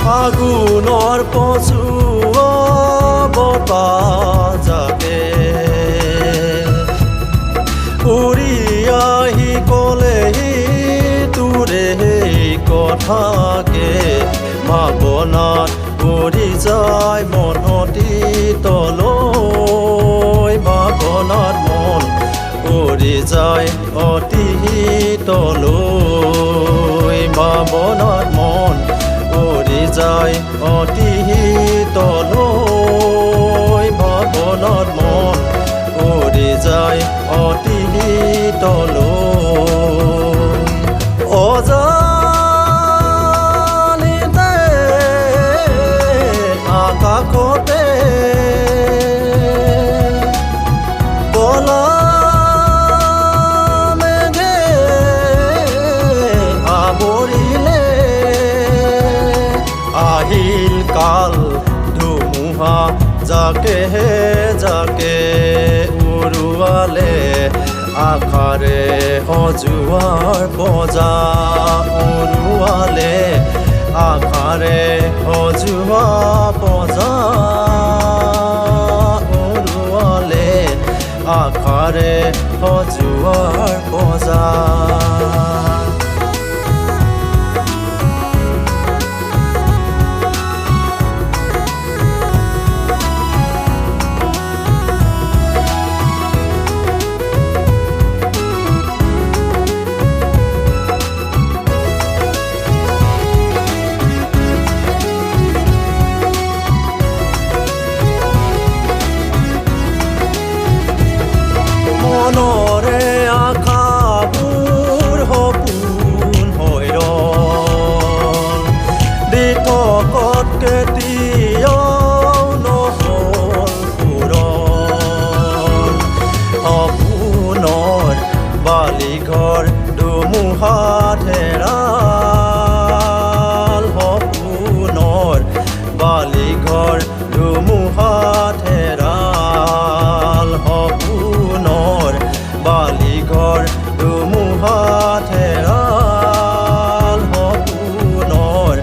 ফাগুনৰ পচুৱা বতাহ জাকে উৰি আহি ক'লেহি তোৰে কথাকে ভাৱনাত পৰি যায় মনতি তলৈ ভাৱনাত মন পৰি যায় অতি তলৈ ভাৱনাত মন পৰি যায় অতি তলৈ ভাৱনাত মন পৰি যায় অতি তলৈ অজানিতে আকাশতে কলা মেঘে আৱৰিলে আহিল কাল ধুমুহা জাকে জাকে উৰুৱালে আশাৰে সজোৱাৰ বজা উৰুৱালে আশাৰে সজোৱা বজা উৰুৱালে আশাৰে সজোৱাৰ বজা মনৰে আশাবোৰ সপোন হৈ ৰ'ল দিঠকত কেতিয়াও নহ'ল পূৰণ সপোনৰ বালিঘৰ ধুমুহাত হেৰাল সপোনৰ বালিঘৰ ধুমুহাত হেৰাল সপোনৰ বালিঘৰ ধুমুহাত হেৰাল সপোনৰ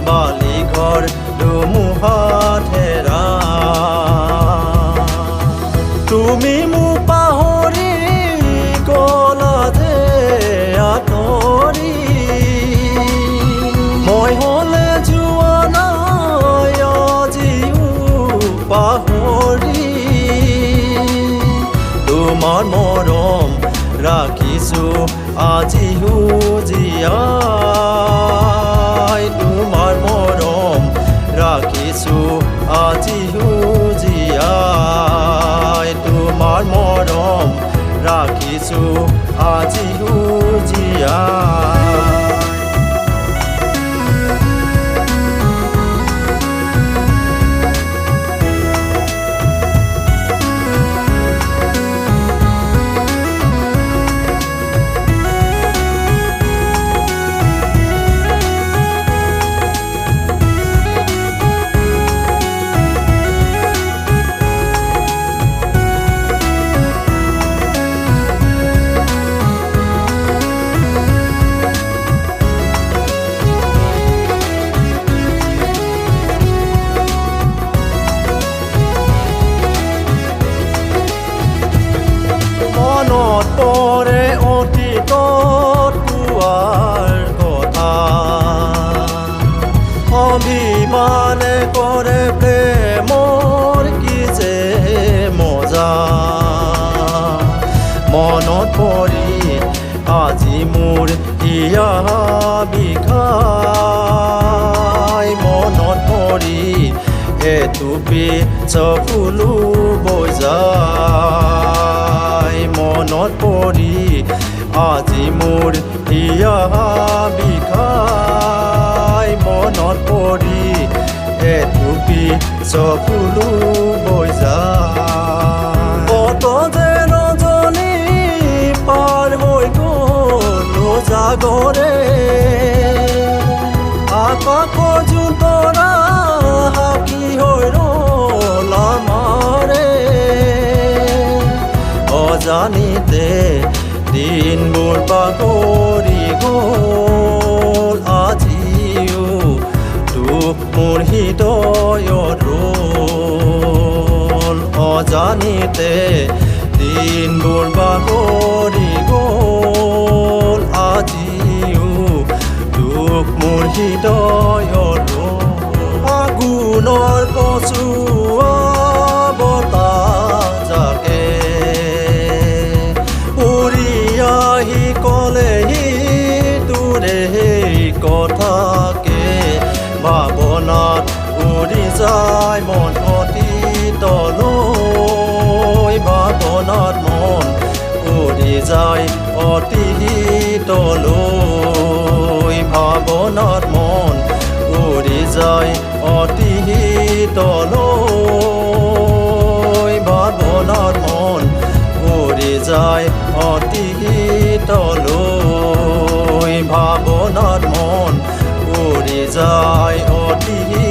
বালিঘৰ ধুমুহাত হেৰাল তুমি মোক পাহৰি গ'লা যে আঁতৰি মই হ'লে যোৱা নাই আজিও পাহৰি তোমাৰ মৰম ৰাখিছোঁ আজিও জীয়াই তোমাৰ মৰম ৰাখিছোঁ আজিও জীয়াই তোমাৰ মৰম ৰাখিছোঁ আজিও জীয়াই মনত পৰে অতীতত পোৱাৰ কথা অভিমানে কৰে প্ৰেমৰ কি যে মজা মনত পৰি আজি মোৰ হিয়া বিষাই মনত পৰি এটুপি চকুলো বৈ যায় মনত পৰি আজি মোৰ হিয়া বিষাই মনত পৰি এটুপি চকুলো বৈ যায় কত যে ৰজনী পাৰ হৈ গ'ল জাগৰে আকাশৰ জোঁটৰা সাক্ষী হৈ ৰ'ল আমাৰে অজানিতে দিনবোৰ পাহৰি গ'ল আজিও মোৰ হৃদয়ত ৰ'ল অজানিতে দিনবোৰ বাগৰি গ'ল আজিও দুখ মোৰ হৃদয়ত আগুনৰ কচুৱা বতাহ জাকে উৰি আহি ক'লেহি তোৰে সেই কথাকে ভাৱনাত উৰি যায় মন অতীতলৈ ভাৱনাত মন উৰি যায় অতীতলৈ ভাৱনাত মন উৰি যায় অতীতলৈ ভাৱনাত মন উৰি যায় অতীতলৈ ভাৱনাত মন উৰি যায় অতীতলৈ